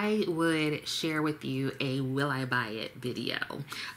I would share with you a will I buy it video.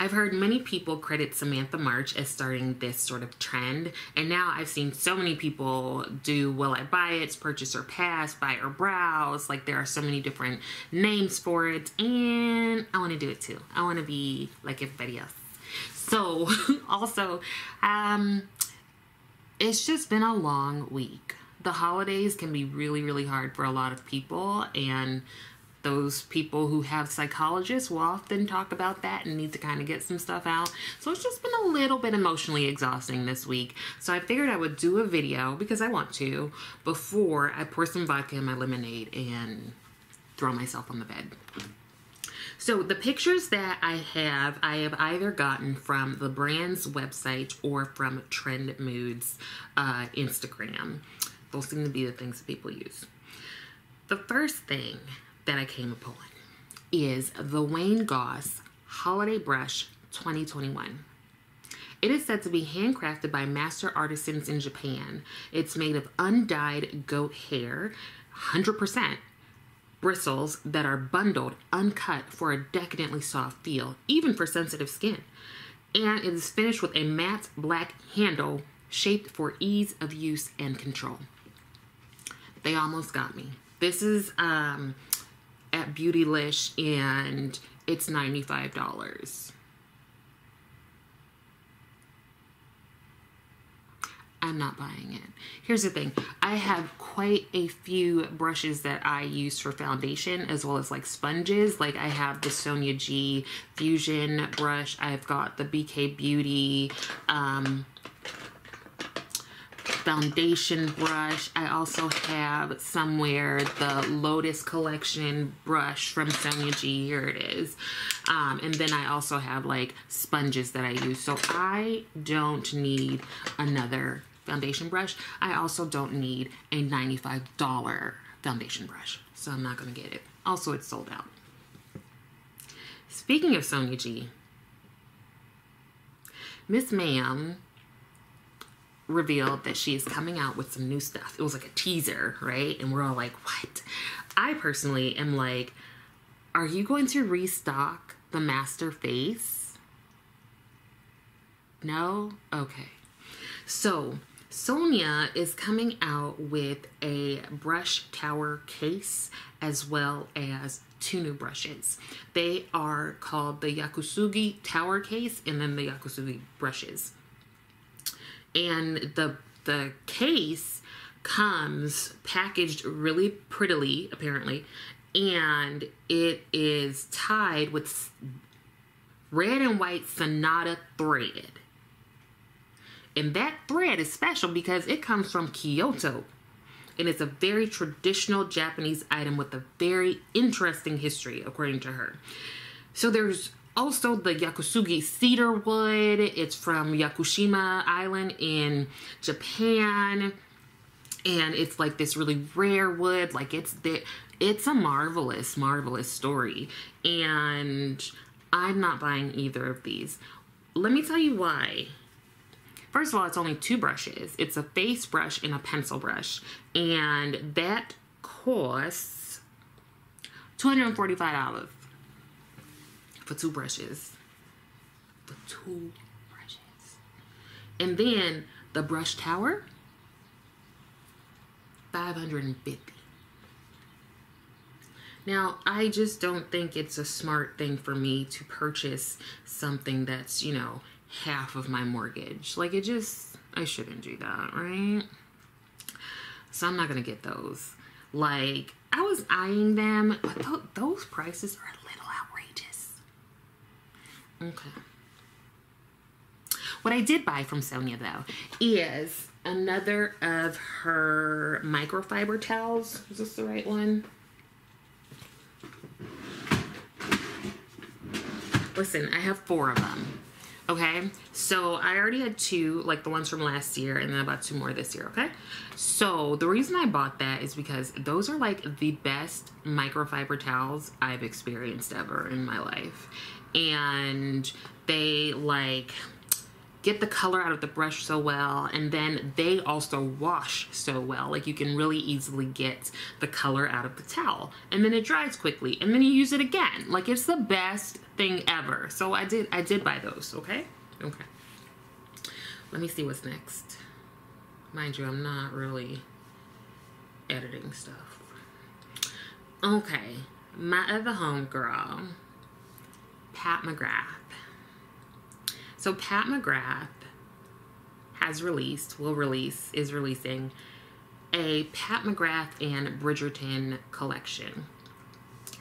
I've heard many people credit Samantha March as starting this sort of trend, and now I've seen so many people do will I buy it, purchase or pass, buy or browse. Like, there are so many different names for it, and I want to do it too. I want to be like everybody else. So also, it's just been a long week. The holidays can be really, really hard for a lot of people, and those people who have psychologists will often talk about that and need to kind of get some stuff out. So it's just been a little bit emotionally exhausting this week. So I figured I would do a video, because I want to, before I pour some vodka in my lemonade and throw myself on the bed. So the pictures that I have either gotten from the brand's website or from Trend Mood's Instagram. Those seem to be the things that people use. The first thing that I came upon is the Wayne Goss Holiday Brush 2021. It is said to be handcrafted by master artisans in Japan. It's made of undyed goat hair, 100% bristles that are bundled, uncut for a decadently soft feel, even for sensitive skin. And it is finished with a matte black handle shaped for ease of use and control. They almost got me. This is at Beautylish, and it's $95. I'm not buying it. Here's the thing. I have quite a few brushes that I use for foundation, as well as like sponges. Like, I have the Sonia G Fusion brush. I've got the BK Beauty foundation brush. I also have somewhere the Lotus Collection brush from Sonia G. Here it is. And then I also have like sponges that I use. So I don't need another foundation brush. I also don't need a $95 foundation brush. So I'm not going to get it. Also, it's sold out. Speaking of Sonia G, Miss Ma'am revealed that she is coming out with some new stuff. It was like a teaser, right? And we're all like, what? I personally am like, are you going to restock the Master Face? No? Okay. So Sonia is coming out with a brush tower case, as well as two new brushes. They are called the Yakusugi Tower Case and then the Yakusugi brushes. And the case comes packaged really prettily, apparently, and it is tied with red and white Sonata thread. And that thread is special because it comes from Kyoto. And it's a very traditional Japanese item with a very interesting history, according to her. So there's also the Yakusugi cedar wood. It's from Yakushima Island in Japan. And it's like this really rare wood. Like, it's a marvelous, marvelous story. And I'm not buying either of these. Let me tell you why. First of all, it's only two brushes. It's a face brush and a pencil brush. And that costs $245 for two brushes. For two brushes. And then the brush tower, $550. Now, I just don't think it's a smart thing for me to purchase something that's, you know, half of my mortgage. Like, I shouldn't do that, right? So I'm not gonna get those. Like, I was eyeing them, but those prices are a little outrageous. Okay. What I did buy from Sonia, though, is another of her microfiber towels. Is this the right one? Listen, I have 4 of them. Okay, so I already had 2, like the ones from last year, and then I bought 2 more this year, okay? So the reason I bought that is because those are like the best microfiber towels I've experienced ever in my life. And they like get the color out of the brush so well, and then they also wash so well. Like, you can really easily get the color out of the towel, and then it dries quickly, and then you use it again. Like, it's the best thing ever. So I did buy those. Okay. Let me see what's next. Mind you, I'm not really editing stuff. Okay, my other homegirl, Pat McGrath. So Pat McGrath is releasing a Pat McGrath and Bridgerton collection.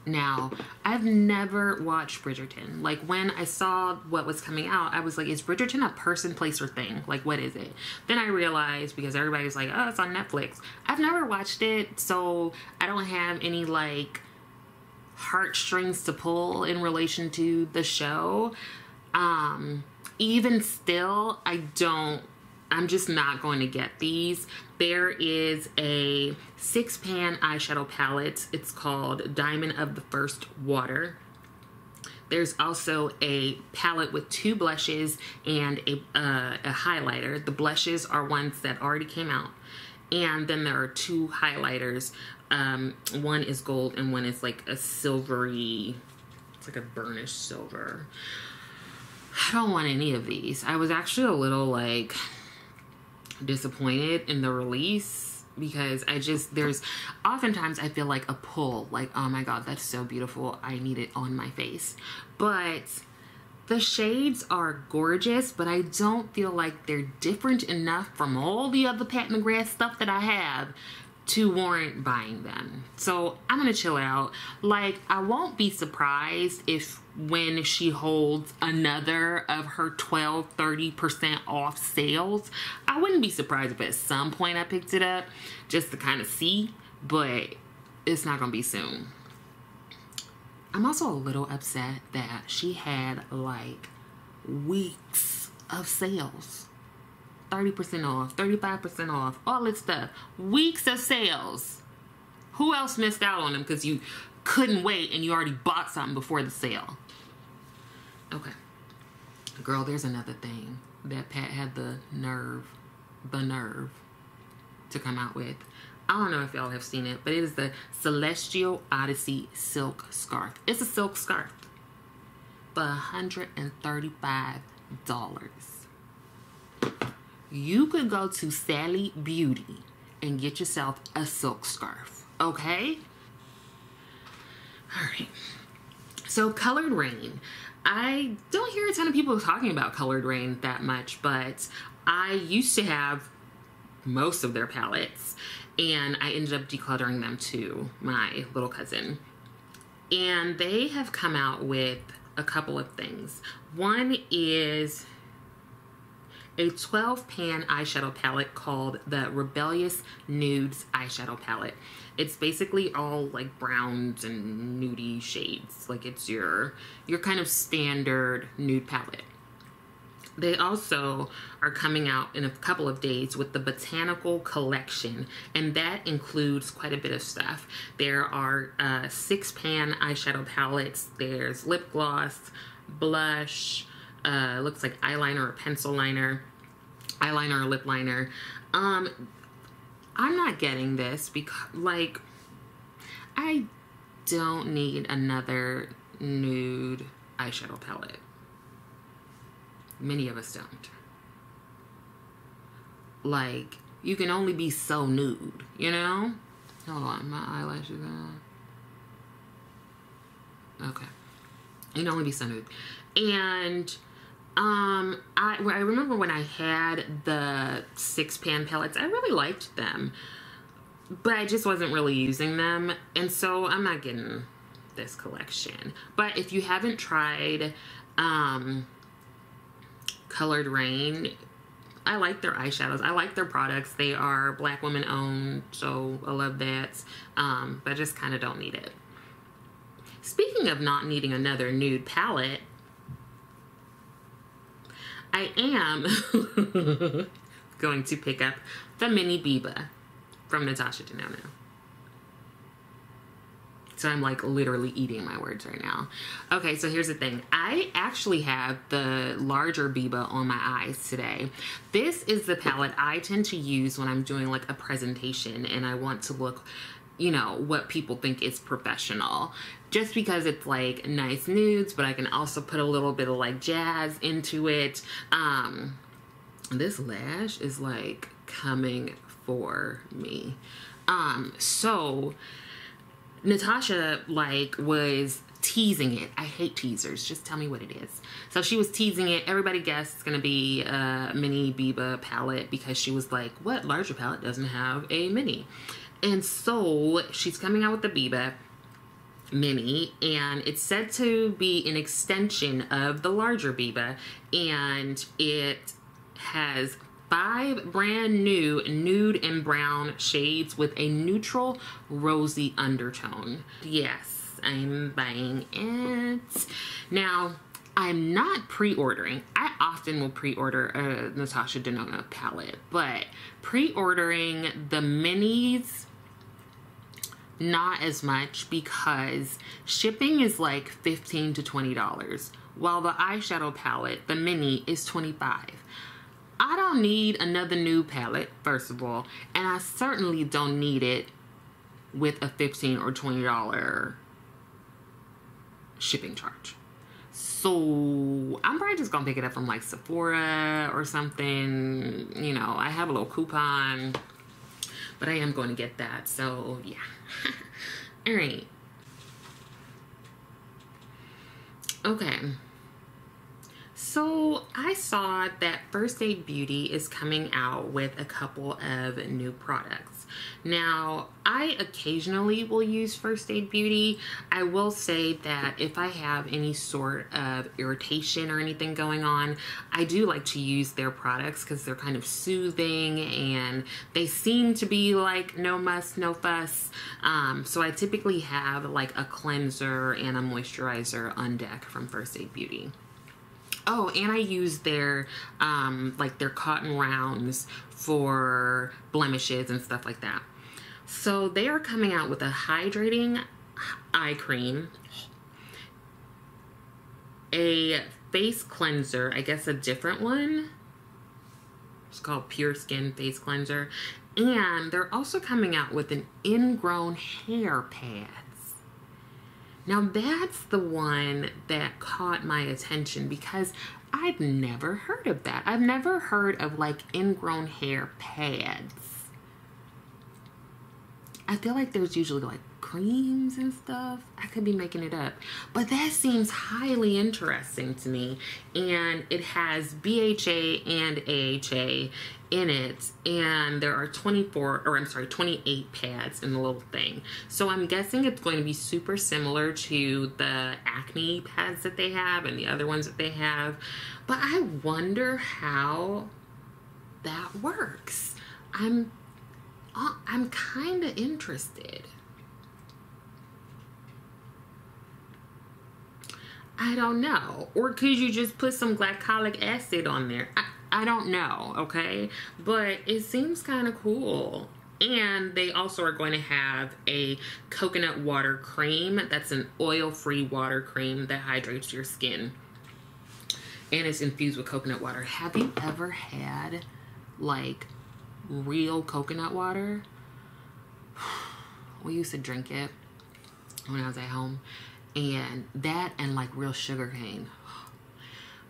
Now, I've never watched Bridgerton. Like, when I saw what was coming out, I was like, is Bridgerton a person, place, or thing? Like, what is it? Then I realized, because everybody's like, oh, it's on Netflix. I've never watched it, so I don't have any, like, heartstrings to pull in relation to the show. Even still, I'm just not going to get these. There is a 6-pan eyeshadow palette. It's called Diamond of the First Water. There's also a palette with 2 blushes and a highlighter. The blushes are ones that already came out. And then there are 2 highlighters. One is gold and one is like a silvery, it's like a burnished silver. I don't want any of these. I was actually a little, like, disappointed in the release, because there's oftentimes I feel like a pull, like, oh my god, that's so beautiful, I need it on my face. But the shades are gorgeous, but I don't feel like they're different enough from all the other Pat McGrath stuff that I have to warrant buying them. So I'm gonna chill out. Like, I won't be surprised if when she holds another of her 30% off sales, I wouldn't be surprised if at some point I picked it up just to kind of see, but it's not gonna be soon. I'm also a little upset that she had like weeks of sales. 30% off, 35% off, all this stuff. Weeks of sales. Who else missed out on them because you couldn't wait and you already bought something before the sale? Okay. Girl, there's another thing that Pat had the nerve to come out with. I don't know if y'all have seen it, but it is the Celestial Odyssey Silk Scarf. It's a silk scarf for $135. You could go to Sally Beauty and get yourself a silk scarf, okay? All right. So Colored Rain. I don't hear a ton of people talking about Colored Rain that much, but I used to have most of their palettes, and I ended up decluttering them to my little cousin. And they have come out with a couple of things. One is a 12-pan eyeshadow palette called the Rebellious Nudes eyeshadow palette. It's basically all like browns and nudie shades. Like, it's your kind of standard nude palette. They also are coming out in a couple of days with the Botanical Collection, and that includes quite a bit of stuff. There are 6-pan eyeshadow palettes. There's lip gloss, blush, looks like eyeliner or pencil liner, eyeliner or lip liner. I'm not getting this because, like, I don't need another nude eyeshadow palette. Many of us don't. Like, you can only be so nude, you know? Hold on, my eyelashes on. Okay. You can only be so nude. And I remember when I had the 6-pan palettes, I really liked them, but I just wasn't really using them, and so I'm not getting this collection. But if you haven't tried Colored Rain, I like their eyeshadows. I like their products. They are Black women owned, so I love that, but I just kind of don't need it. Speaking of not needing another nude palette, I am going to pick up the Mini Biba from Natasha Denona. So I'm like literally eating my words right now. Okay, so here's the thing. I actually have the larger Biba on my eyes today. This is the palette I tend to use when I'm doing like a presentation and I want to look, you know, what people think is professional. Just because it's like nice nudes, but I can also put a little bit of like jazz into it. This lash is like coming for me. So Natasha like was teasing it. I hate teasers. Just tell me what it is. So she was teasing it. Everybody guessed it's gonna be a mini Biba palette because she was like, what larger palette doesn't have a mini? And so she's coming out with the Biba mini, and it's said to be an extension of the larger Biba, and it has 5 brand new nude and brown shades with a neutral rosy undertone. Yes, I'm buying it. Now, I'm not pre-ordering. I often will pre-order a Natasha Denona palette, but pre-ordering the minis, not as much, because shipping is like $15 to $20, while the eyeshadow palette, the mini, is $25. I don't need another new palette, first of all, and I certainly don't need it with a $15 or $20 shipping charge. So I'm probably just gonna pick it up from like Sephora or something. You know, I have a little coupon, but I am going to get that, so yeah. All right. Okay. So I saw that First Aid Beauty is coming out with a couple of new products. Now, I occasionally will use First Aid Beauty. I will say that if I have any sort of irritation or anything going on, I do like to use their products because they're kind of soothing and they seem to be like no muss, no fuss. So I typically have like a cleanser and a moisturizer on deck from First Aid Beauty. Oh, and I use their, like their cotton rounds for blemishes and stuff like that. So they are coming out with a hydrating eye cream, a face cleanser, I guess a different one. It's called Pure Skin Face Cleanser. And they're also coming out with an ingrown hair pads. Now that's the one that caught my attention because I'd never heard of that. I've never heard of like ingrown hair pads. I feel like there's usually like creams and stuff. I could be making it up, but that seems highly interesting to me. And it has BHA and AHA in it, and there are 28 pads in the little thing. So I'm guessing it's going to be super similar to the acne pads that they have and the other ones that they have. But I wonder how that works. I'm kind of interested. I don't know. Or could you just put some glycolic acid on there? I don't know, okay? But it seems kind of cool. And they also are going to have a coconut water cream. That's an oil-free water cream that hydrates your skin. And it's infused with coconut water. Have you ever had, like, real coconut water? We used to drink it when I was at home. And that and, like, real sugar cane.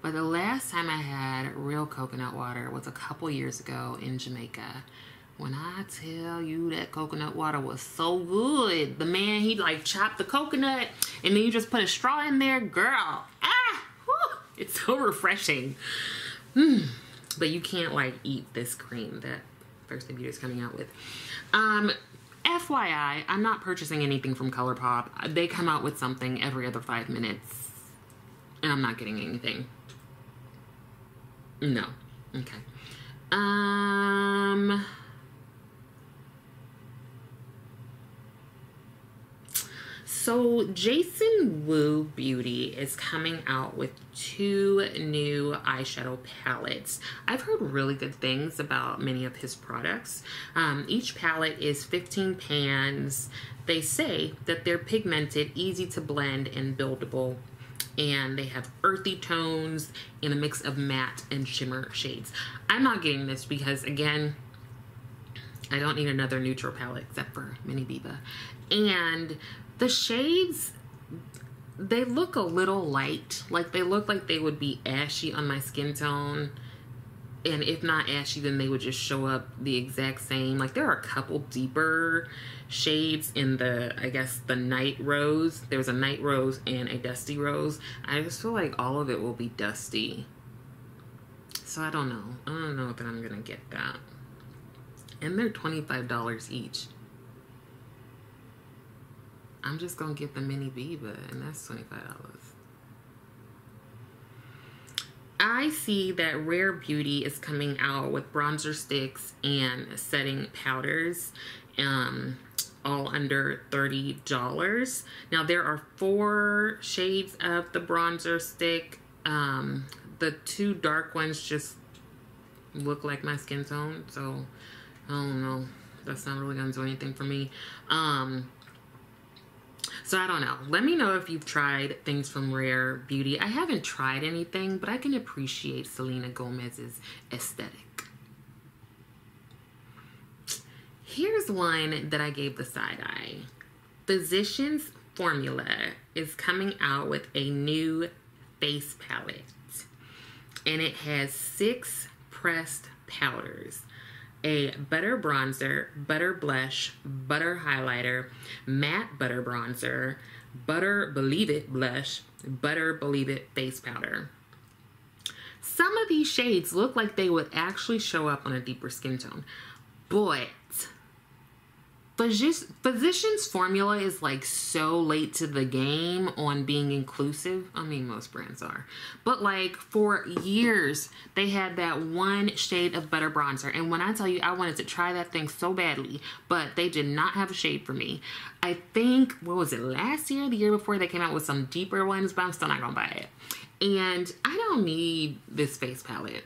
But the last time I had real coconut water was a couple years ago in Jamaica. When I tell you that coconut water was so good, the man, he like chopped the coconut and then you just put a straw in there, girl. Whew, it's so refreshing. But you can't like eat this cream that First Aid Beauty is coming out with. FYI, I'm not purchasing anything from ColourPop. They come out with something every other 5 minutes and I'm not getting anything. No. Okay. So Jason Wu Beauty is coming out with 2 new eyeshadow palettes. I've heard really good things about many of his products. Each palette is 15 pans. They say that they're pigmented, easy to blend, and buildable. And they have earthy tones and a mix of matte and shimmer shades. I'm not getting this because, again, I don't need another neutral palette except for Mini Biba. And the shades, they look a little light. Like, they look like they would be ashy on my skin tone. And if not ashy, then they would just show up the exact same. Like, there are a couple deeper shades in the, I guess, the night rose. There's a night rose and a dusty rose. I just feel like all of it will be dusty. So I don't know. I don't know that I'm going to get that. And they're $25 each. I'm just going to get the Mini Biba, and that's $25. I see that Rare Beauty is coming out with bronzer sticks and setting powders, all under $30. Now, there are 4 shades of the bronzer stick. The 2 dark ones just look like my skin tone, so I don't know. That's not really going to do anything for me. So I don't know. Let me know if you've tried things from Rare Beauty. I haven't tried anything, but I can appreciate Selena Gomez's aesthetic. Here's one that I gave the side eye. Physicians Formula is coming out with a new face palette. And it has 6 pressed powders. A butter bronzer, butter blush, butter highlighter, matte butter bronzer, butter believe it blush, butter believe it face powder. Some of these shades look like they would actually show up on a deeper skin tone, but Physicians Formula is like so late to the game on being inclusive. I mean, most brands are. But like for years, they had that one shade of butter bronzer. And when I tell you, I wanted to try that thing so badly, but they did not have a shade for me. I think, what was it, last year, the year before, they came out with some deeper ones, but I'm still not gonna buy it. And I don't need this face palette.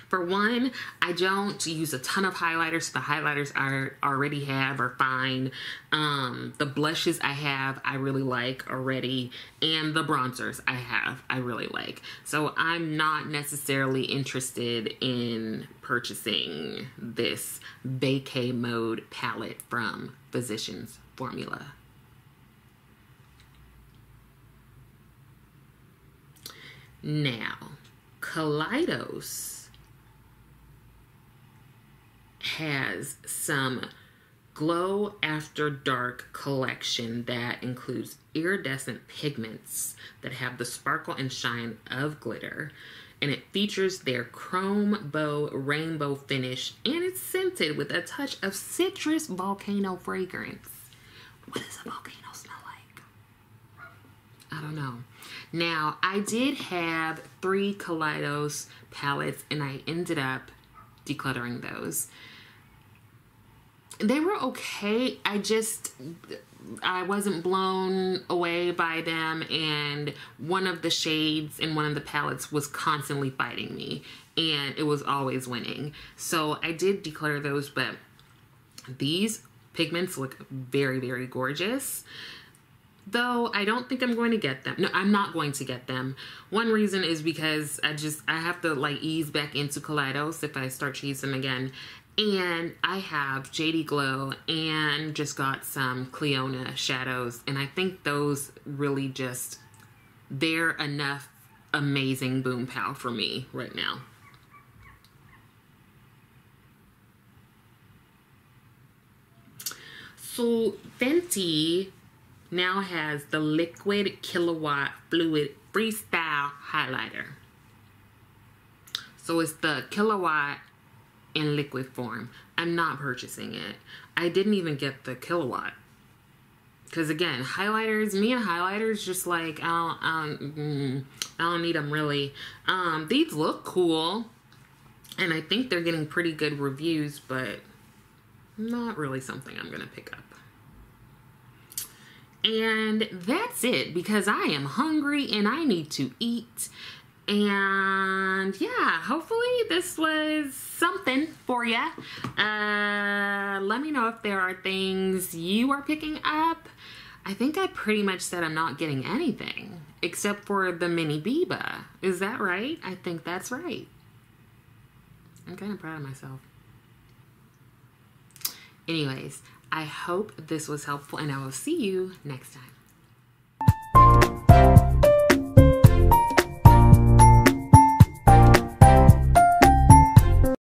For one, I don't use a ton of highlighters. The highlighters I already have are fine. The blushes I have, I really like already. And the bronzers I have, I really like. So I'm not necessarily interested in purchasing this vacay mode palette from Physicians Formula. Now, Kaleidos has some glow after dark collection that includes iridescent pigments that have the sparkle and shine of glitter, and it features their chrome bow rainbow finish, and it's scented with a touch of citrus volcano fragrance. What does a volcano smell like? I don't know. Now, I did have 3 Kaleidos palettes, and I ended up decluttering those. They were okay. I wasn't blown away by them, and one of the shades in one of the palettes was constantly fighting me, and it was always winning. So I did declutter those, but these pigments look very, very gorgeous. Though I don't think I'm going to get them. No, I'm not going to get them. One reason is because I have to like ease back into Kaleidos if I start to use them again. And I have JD Glow and just got some Cliona shadows. And I think those really just, they're enough amazing boom pow for me right now. So Fenty now has the Liquid Kilowatt Fluid Freestyle Highlighter. So it's the Kilowatt in liquid form. I'm not purchasing it. I didn't even get the Kilowatt. Because again, highlighters, me and highlighters, just like, I don't need them really. These look cool. And I think they're getting pretty good reviews, but not really something I'm going to pick up. And that's it, because I am hungry and I need to eat. And yeah, hopefully this was something for you. Let me know if there are things you are picking up. I think I pretty much said I'm not getting anything except for the mini Biba. Is that right? I think that's right. I'm kind of proud of myself. Anyways, I hope this was helpful, and I will see you next time.